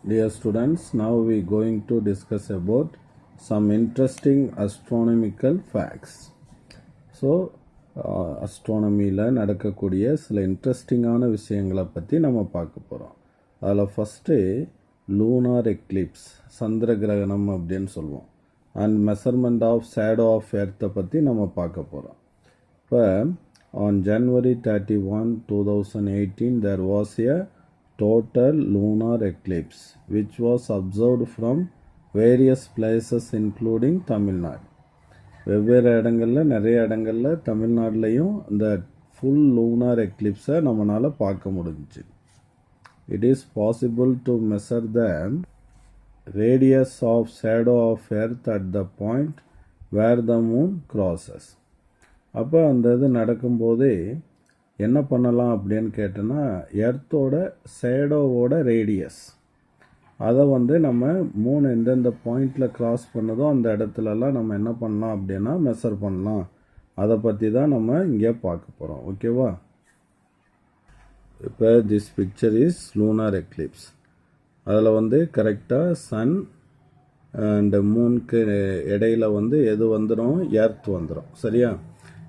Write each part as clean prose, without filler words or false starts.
Dear students, now we going to discuss about some interesting astronomical facts. So, astronomyல நடக்கக்கூடிய சில இன்ட்ரெஸ்டிங்கான விஷயங்களை பற்றி நம்ம பார்க்க போகிறோம். அதில் ஃபஸ்ட்டு லூனார் எக்லிப்ஸ், சந்திர கிரகணம் அப்படின்னு சொல்லுவோம். And measurement of shadow of எர்த்தை பற்றி நம்ம பார்க்க போகிறோம். இப்போ on January 31, 2018 there was a total lunar eclipse which was observed from various places including Tamil Nadu. வெவ்வேறு இடங்களில் நிறைய இடங்களில் தமிழ்நாட்டிலையும் இந்த ஃபுல் லூனார் எக்லிப்ஸை நம்மளால் பார்க்க முடிஞ்சிச்சு. It is possible to measure the radius of shadow of earth at the point where the moon crosses. அப்போ அந்த இது நடக்கும்போதே என்ன பண்ணலாம் அப்படின்னு கேட்டோன்னா, எர்த்தோட ஷேடோவோட ரேடியஸ் அதை நம்ம மூணு எந்தெந்த பாயிண்டில் க்ராஸ் பண்ணதோ அந்த இடத்துலலாம் நம்ம என்ன பண்ணலாம் அப்படின்னா மெஷர் பண்ணலாம். அதை பற்றி தான் நம்ம இங்கே பார்க்க போகிறோம். ஓகேவா? இப்போ this picture is lunar Eclipse. அதில் கரெக்டாக சன் அண்ட் மூனுக்கு இடையில எது வந்துடும்? எர்த் வந்துடும். சரியா?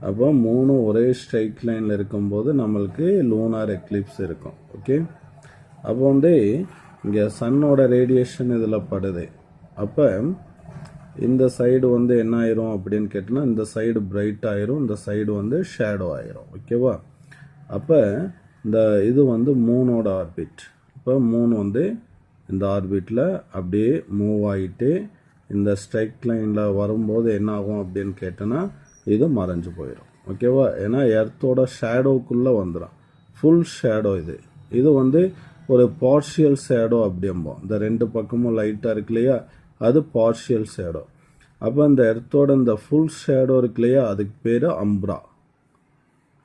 அப்போ மூணு ஒரே ஸ்ட்ரைட் லைனில் இருக்கும்போது நம்மளுக்கு லூனார் எக்லிப்ஸ் இருக்கும். ஓகே, அப்போ இங்கே சன்னோட ரேடியேஷன் இதில் படுது. அப்போ இந்த சைடு என்ன ஆயிரும் அப்படின்னு கேட்டோன்னா, இந்த சைடு பிரைட் ஆயிரும், இந்த சைடு ஷேடோ ஆயிரும். ஓகேவா? அப்போ இந்த இது மூனோட ஆர்பிட். இப்போ மூணு இந்த ஆர்பிட்டில் அப்படியே மூவ் ஆகிட்டு இந்த ஸ்ட்ரைட் லைனில் வரும்போது என்ன ஆகும் அப்படின்னு கேட்டோன்னா, இது மறைஞ்சு போயிடும். ஓகேவா? ஏன்னா எர்த்தோட ஷேடோக்குள்ளே வந்துடும். ஃபுல் ஷேடோ இது ஒரு பார்ஷியல் ஷேடோ அப்படிம்போம். இந்த ரெண்டு பக்கமும் லைட்டாக இருக்கு இல்லையா, அது பார்ஷியல் ஷேடோ. அப்போ இந்த எர்த்தோட இந்த ஃபுல் ஷேடோ இருக்கு இல்லையா, அதுக்கு பேர் அம்ப்ரா.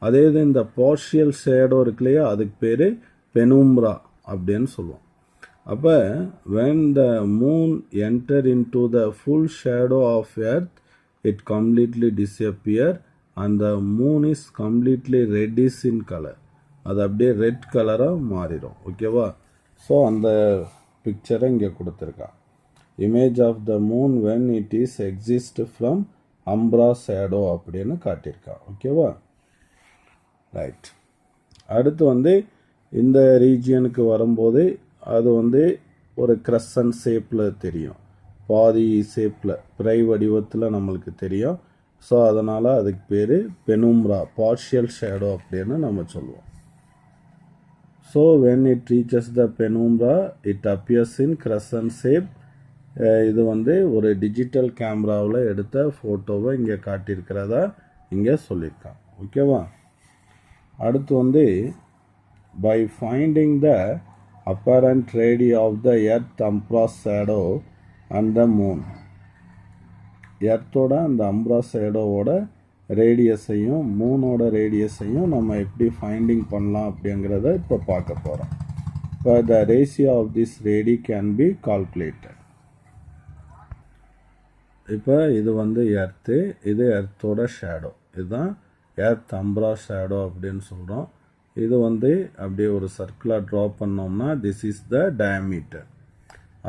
அதே இது இந்த பார்ஷியல் ஷேடோ இருக்கு இல்லையா, அதுக்கு பேர் பெனும்ப்ரா அப்படின்னு சொல்லுவோம். அப்போ when the moon enter into the full shadow of earth, it completely disappear and the moon is completely reddish in color. அது அப்படியே ரெட் கலராக மாறிடும். ஓகேவா? ஸோ அந்த பிக்சரை இங்கே கொடுத்துருக்கா. Image of the moon when it is exist from umbra shadow அப்படின்னு காட்டியிருக்கா. ஓகேவா? ரைட். அடுத்து இந்த ரீஜியனுக்கு வரும்போது அது ஒரு கிரசன்ட் ஷேப்பில் தெரியும், பாதி ஷேப்பில் பிறை வடிவத்தில் நம்மளுக்கு தெரியும். ஸோ அதனால் அதுக்கு பேர் பெனும்ப்ரா, பார்ஷியல் ஷேடோ அப்படின்னு நம்ம சொல்லுவோம். So when it reaches the penumbra it appears in crescent shape. இது ஒரு டிஜிட்டல் கேமராவில் எடுத்த ஃபோட்டோவை இங்கே காட்டியிருக்கிறதா இங்கே சொல்லியிருக்கான். ஓகேவா? அடுத்து by finding the apparent radius of the earth umbra shadow and the moon, எர்த்தோட அந்த அம்ப்ரா ஷேடோவோட ரேடியஸையும் மூனோட ரேடியஸையும் நம்ம எப்படி ஃபைண்டிங் பண்ணலாம் அப்படிங்கிறத இப்போ பார்க்க போகிறோம். இப்போ the ratio of this radii can be calculated. இப்போ இது எர்த்து, இது எர்த்தோட ஷேடோ, இதுதான் எர்த் அம்ப்ரா ஷேடோ அப்படின்னு சொல்கிறோம். இது அப்படியே ஒரு சர்க்குலர் ட்ரா பண்ணோம்னா திஸ் இஸ் த டயமீட்டர்.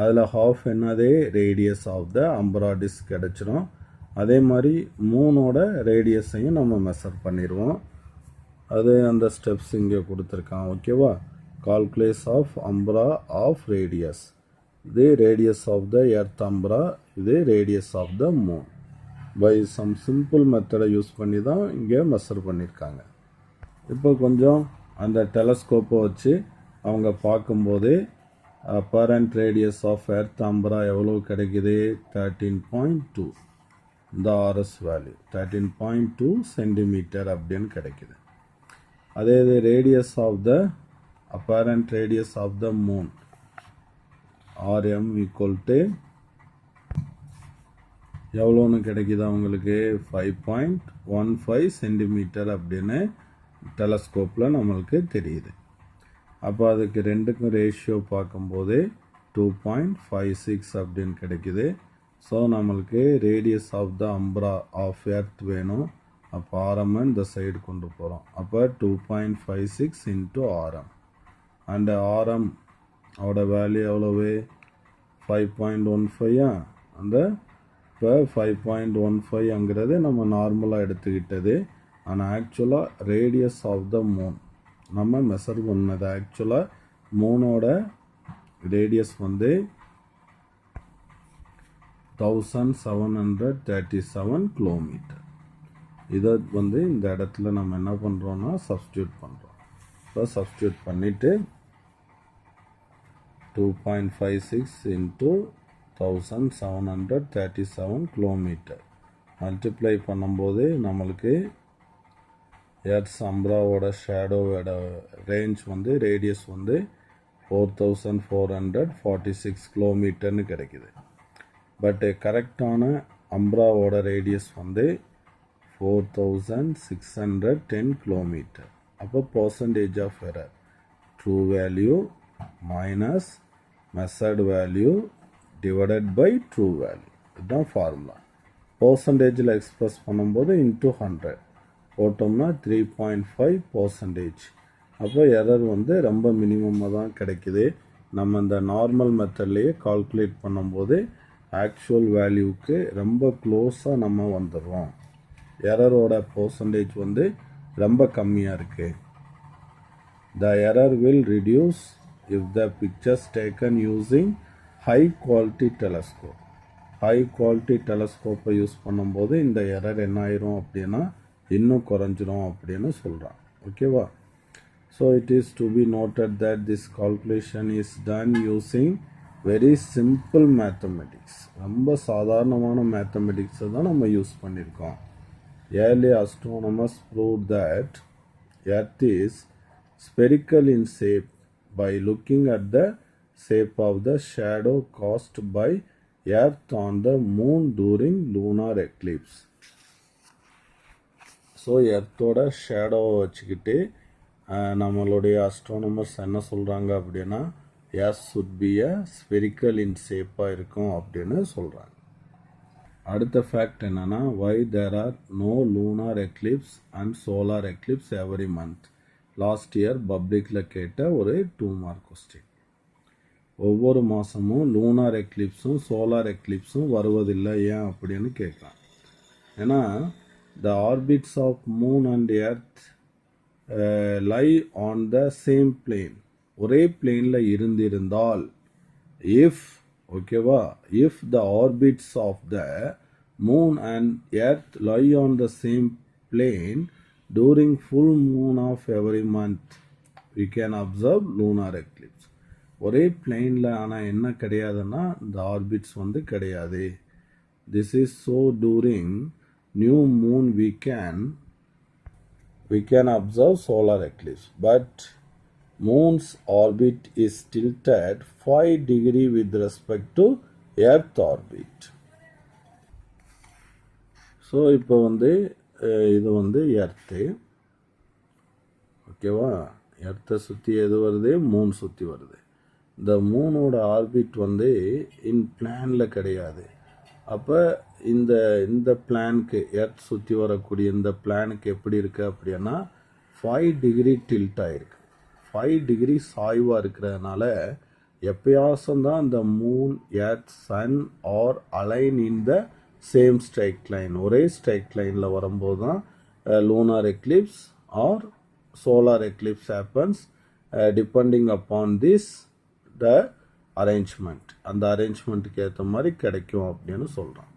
அதில் ஹாஃப் என்னதே radius of the umbra disc கிடச்சிரும். அதே மாதிரி மூனோட ரேடியஸையும் நம்ம மெஷர் பண்ணிடுவோம். அது அந்த ஸ்டெப்ஸ் இங்கே கொடுத்துருக்கான். ஓகேவா? Calculus of umbra of radius. இது radius of the earth umbra, இது radius of the moon. By some simple மெத்தடை யூஸ் பண்ணி தான் இங்கே மெஷர் பண்ணியிருக்காங்க. இப்போ கொஞ்சம் அந்த டெலஸ்கோப்பை வச்சு அவங்க பார்க்கும்போது அப்பரண்ட் ரேடியஸ் ஆஃப் எர்த் அம்ப்ரா எவ்வளோ கிடைக்குது? 13.2. இந்த ஆர்எஸ் வேல்யூ 13.2 சென்டிமீட்டர் அப்படின்னு கிடைக்குது. அதே இது radius of the apparent radius of the moon RM equal to எவ்வளோன்னு கிடைக்குது அவங்களுக்கு? 5.15 சென்டிமீட்டர் அப்படின்னு டெலஸ்கோப்பில் நம்மளுக்கு தெரியுது. அப்போ அதுக்கு ரெண்டுக்கும் ரேஷியோ பார்க்கும்போது 2.56 அப்படின்னு கிடைக்குது. ஸோ நம்மளுக்கு radius of the umbra of earth வேணும். அப்போ ஆரம் இந்த சைடு கொண்டு போகிறோம். அப்போ 2.56 இன்ட்டு ஆரம். அண்ட் ஆரம் அதோட வேல்யூ எவ்வளவு 5.15 அந்த இப்போ 5.15 நம்ம நார்மலாக எடுத்துக்கிட்டது. ஆனால் ஆக்சுவலாக ரேடியஸ் ஆஃப் த மூன் நம்ம மெஷர் பண்ணது. ஆக்சுவலாக மூனோட ரேடியஸ் 1737 கிலோமீட்டர். இதை இந்த இடத்துல நம்ம என்ன பண்ணுறோன்னா சப்ஸ்டியூட் பண்ணுறோம். இப்போ சப்ஸ்டியூட் பண்ணிவிட்டு 2.56 into 1737 கிலோமீட்டர் மல்டிப்ளை பண்ணும்போது நம்மளுக்கு எர்த்ஸ் அம்ப்ராவோட ஷேடோவோட ரேஞ்ச் ரேடியஸ் 4446 கிலோமீட்டர்னு கிடைக்குது. பட் கரெக்டான அம்ப்ராவோட ரேடியஸ் 4610 கிலோமீட்டர். அப்போ percentage of error true value minus measured value divided by true value. இதுதான் ஃபார்முலா. பர்சன்டேஜில் எக்ஸ்பிரஸ் பண்ணும்போது இன்ட்டு 100 போட்டோம்னா 3.5%. அப்போ எரர் ரொம்ப மினிமமாக தான் கிடைக்குது. நம்ம இந்த நார்மல் மெத்தட்லேயே கால்குலேட் பண்ணும்போது ஆக்சுவல் வேல்யூவுக்கு ரொம்ப க்ளோஸாக நம்ம வந்துடுறோம். எரரோட பர்சன்டேஜ் ரொம்ப கம்மியாக இருக்குது. The error will reduce if the pictures taken using high quality telescope. High quality telescope use பண்ணும்போது இந்த எரர் என்ன ஆயிரும் அப்படின்னா இன்னும் குறைஞ்சிரும் அப்படின்னு சொல்கிறான். ஓகேவா? So it is to be noted that this calculation is done using very simple mathematics. ரொம்ப சாதாரணமான மேத்தமெட்டிக்ஸை தான் நம்ம யூஸ் பண்ணியிருக்கோம். Early astronomers proved that Earth is spherical in shape by looking at the shape of the shadow cast by Earth on the moon during lunar eclipse. So எர்த்தோட ஷேடோவை வச்சுக்கிட்டு நம்மளுடைய astronomers என்ன சொல்கிறாங்க அப்படின்னா earth should be a spherical in ஷேப்பாக இருக்கும் அப்படின்னு சொல்கிறாங்க. அடுத்த ஃபேக்ட் என்னன்னா why there are no lunar eclipse and solar eclipse every month. Last year பப்ளிக்கில் கேட்ட ஒரு 2 மார்க் கொஸ்டின். ஒவ்வொரு மாதமும் லூனார் எக்லிப்ஸும் சோலார் எக்லிப்ஸும் வருவதில்லை ஏன் அப்படின்னு கேட்கலாம். ஏன்னா the orbits of moon and earth lie on the same plane. ஒரே பிளேனில் இருந்திருந்தால் இஃப் ஓகேவா if the orbits of the moon and earth lie on the same plane during full moon of every month we can observe lunar eclipse. ஒரே பிளேனில் ஆனால் என்ன கிடையாதுன்னா இந்த orbits கிடையாது. this is so during new moon we can observe solar eclipse, but moon's orbit is tilted 5 degrees with respect to earth orbit. So இப்போ இது earth. ஓகேவா? எர்த்தை சுற்றி எது வருது? மூன் சுற்றி வருது. இந்த மூனோட ஆர்பிட் இன் பிளானில் கிடையாது. அப்போ இந்த பிளானுக்கு எர்த் சுற்றி வரக்கூடிய இந்த பிளானுக்கு எப்படி இருக்குது அப்படின்னா 5 டிகிரி டில்ட் ஆகிருக்கு. 5 டிகிரி சாய்வாக இருக்கிறதுனால எப்பயாசம்தான் இந்த moon earth sun are align in the same straight line. ஒரே ஸ்ட்ரைக் லைனில் வரும்போது தான் lunar eclipse or solar eclipse happens depending upon this the arrangement. அந்த அரேஞ்ச்மெண்ட்டுக்கு ஏற்ற மாதிரி கிடைக்கும் அப்படின்னு சொல்கிறான்.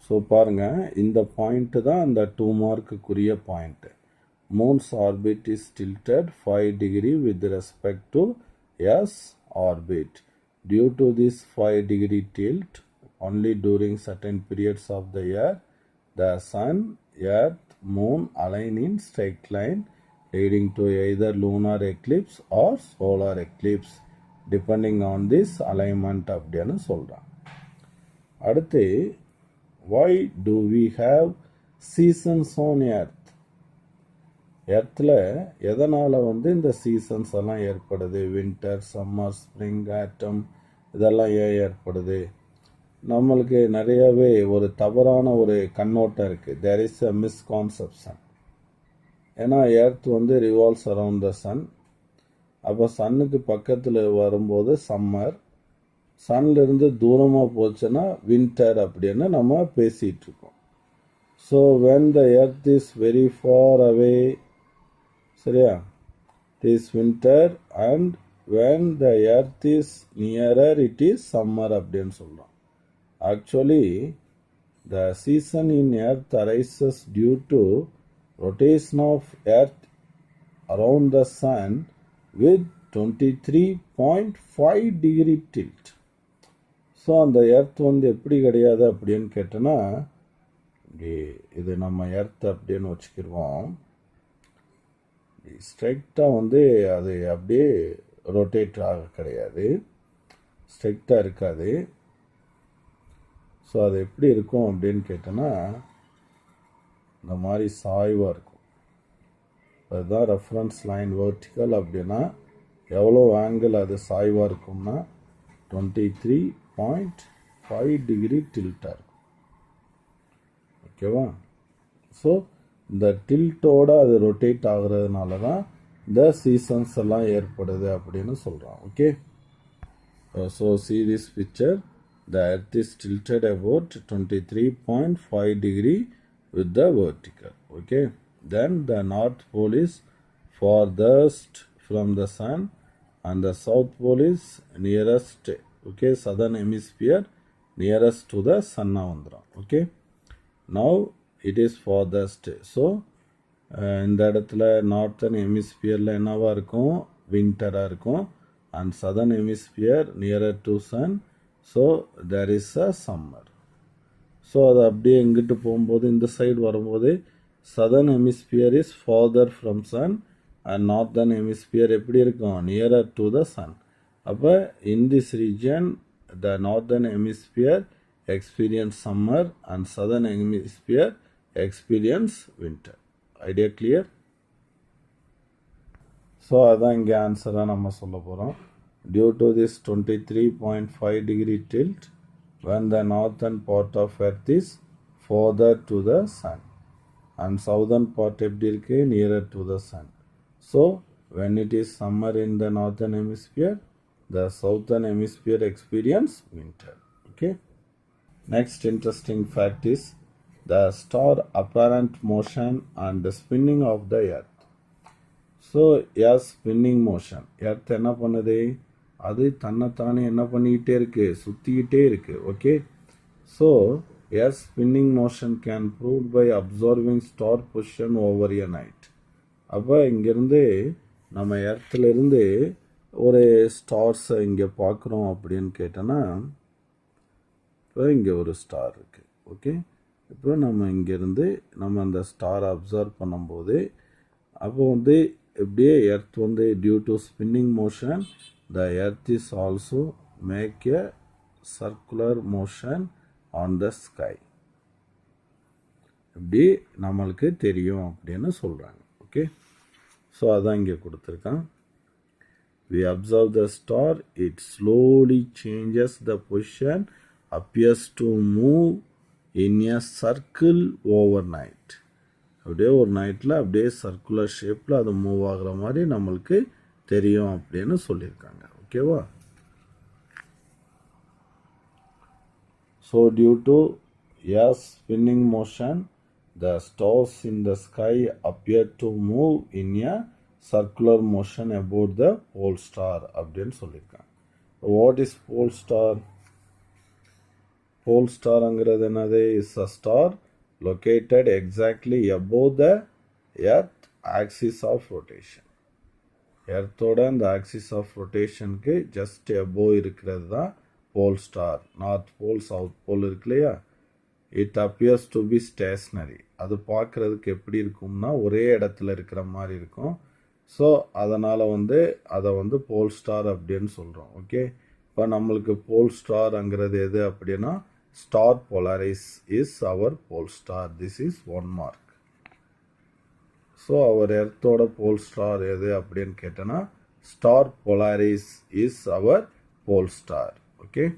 ஸோ பாருங்கள், இந்த பாயிண்ட்டு தான் அந்த 2 மார்க்குரிய point. Moon's orbit is tilted 5 degree with respect to S orbit. Due to this 5 degree tilt, only during certain periods of the year, the sun, earth, moon align in straight line, leading to either lunar eclipse or solar eclipse, depending on this alignment அப்படின்னு சொல்கிறான். அடுத்து, why do we have seasons on earth? எர்த்தில் எதனால் இந்த seasons எல்லாம் ஏற்படுது? Winter, summer, spring, ஆட்டம் இதெல்லாம் ஏன் ஏற்படுது? நம்மளுக்கு நிறையவே ஒரு தவறான ஒரு கண்ணோட்டம் இருக்குது. There is a misconception. ஏன்னா earth revolves around the sun அப்போ சன்னுக்கு பக்கத்தில் வரும்போது சம்மர், சன்லேருந்து தூரமாக போச்சுன்னா வின்டர் அப்படின்னு நம்ம பேசிகிட்டு இருக்கோம். So when the earth is very far away, சரியா, it is winter, and when the earth is nearer it is summer அப்படின்னு சொல்கிறோம். Actually, the season in earth arises due to rotation of earth around the sun with 23.5 degree tilt. So அந்த earth வந்து எப்படி கிடையாது அப்படின்னு கேட்டோன்னா, இது நம்ம எர்த் அப்படின்னு வச்சுக்கிடுவோம். ஸ்ட்ரைட்டாக வந்து அது அப்படியே ரொட்டேட் ஆக கிடையாது, ஸ்ட்ரைட்டாக இருக்காது. ஸோ அது எப்படி இருக்கும் அப்படின்னு கேட்டோன்னா, இந்த மாதிரி சாய்வாக இருக்கும். அதுதான் ரெஃபரன்ஸ் லைன் வெர்டிக்கல் அப்படின்னா எவ்வளோ ஆங்கிள் அது சாய்வாக இருக்கும்னா 23.5 டிகிரி டில்ட்டாக இருக்கும். ஓகேவா? ஸோ இந்த டில்ட்டோட அது ரொட்டேட் ஆகுறதுனால தான் இந்த சீசன்ஸ் எல்லாம் ஏற்படுது அப்படின்னு சொல்கிறோம். Okay, so see this picture. The earth is tilted about 23.5 degree with the vertical. Okay, then the north pole is farthest from the sun and the south pole is nearest. Okay, southern hemisphere nearest to the sun. Okay, now it is farthest. So இந்த இடத்துல northern ஹெமிஸ்பியரில் என்னவா இருக்கும், வின்டராக இருக்கும், and southern hemisphere nearer to sun, so there is a summer. So அது அப்படியே எங்கிட்டு போகும்போது இந்த சைடு வரும்போது southern hemisphere is farther from sun and northern hemisphere எப்படி இருக்கும், நியரர் டு த சன். அப்போ in this region the northern hemisphere experience summer and southern hemisphere experience winter. Idea clear? So அதான் இங்கே ஆன்சராக நம்ம சொல்ல போகிறோம். Due to this 23.5 degree tilt, when the northern part of earth is further to the sun and southern part எப்படி இருக்கு, nearer to the sun. So when it is summer in the northern hemisphere, the southern hemisphere experience winter. Okay, next interesting fact is the star apparent motion and the spinning of the earth. So its spinning motion, earth என்ன பண்ணுது, அது தன்னைத்தானே என்ன பண்ணிக்கிட்டே இருக்குது, சுற்றிக்கிட்டே இருக்குது. Okay, so its spinning motion can prove by observing star position over a night. அப்போ இங்கேருந்து நம்ம எர்த்துலேருந்து ஒரு ஸ்டார்ஸை இங்கே பார்க்குறோம் அப்படின்னு கேட்டோன்னா, இப்போ இங்கே ஒரு ஸ்டார் இருக்குது. ஓகே, இப்போ நம்ம இங்கேருந்து நம்ம அந்த ஸ்டாரை அப்சர்வ் பண்ணும்போது அப்போ வந்து எப்படியே எர்த் வந்து due to spinning motion the earth is also make a circular motion on the sky. இப்படி நம்மளுக்கு தெரியும் அப்படின்னு சொல்கிறாங்க. ஓகே, ஸோ அதான் இங்கே கொடுத்துருக்கான். We observe the star, it slowly changes the position, appears to move in a circle overnight. அப்படியே ஒரு நைட்டில் அப்படியே சர்க்குலர் ஷேப்பில் அது மூவ் ஆகுற மாதிரி நம்மளுக்கு தெரியும் அப்படின்னு சொல்லியிருக்காங்க. ஓகேவா? So due to its spinning motion the stars in the sky appear to move in a circular motion about the pole star அப்படின்னு சொல்லியிருக்காங்க. What is pole star? Pole ஸ்டார்ங்கிறது என்னது? Is a star located exactly above the earth axis of rotation. எர்த்தோட அந்த axis of ரொட்டேஷனுக்கு just above இருக்கிறது தான் pole star. North pole south pole இருக்கு இல்லையா, it appears to be stationary. அது பார்க்குறதுக்கு எப்படி இருக்கும்னா ஒரே இடத்துல இருக்கிற மாதிரி இருக்கும். ஸோ அதனால் வந்து அதை வந்து போல் ஸ்டார் அப்படின்னு சொல்கிறோம். ஓகே, இப்போ நம்மளுக்கு போல் ஸ்டார்ங்கிறது எது அப்படின்னா star Polaris is our pole star. This is 1 mark. So our earthோட pole star எது அப்படின்னு கேட்டனா star Polaris is our pole star. Okay.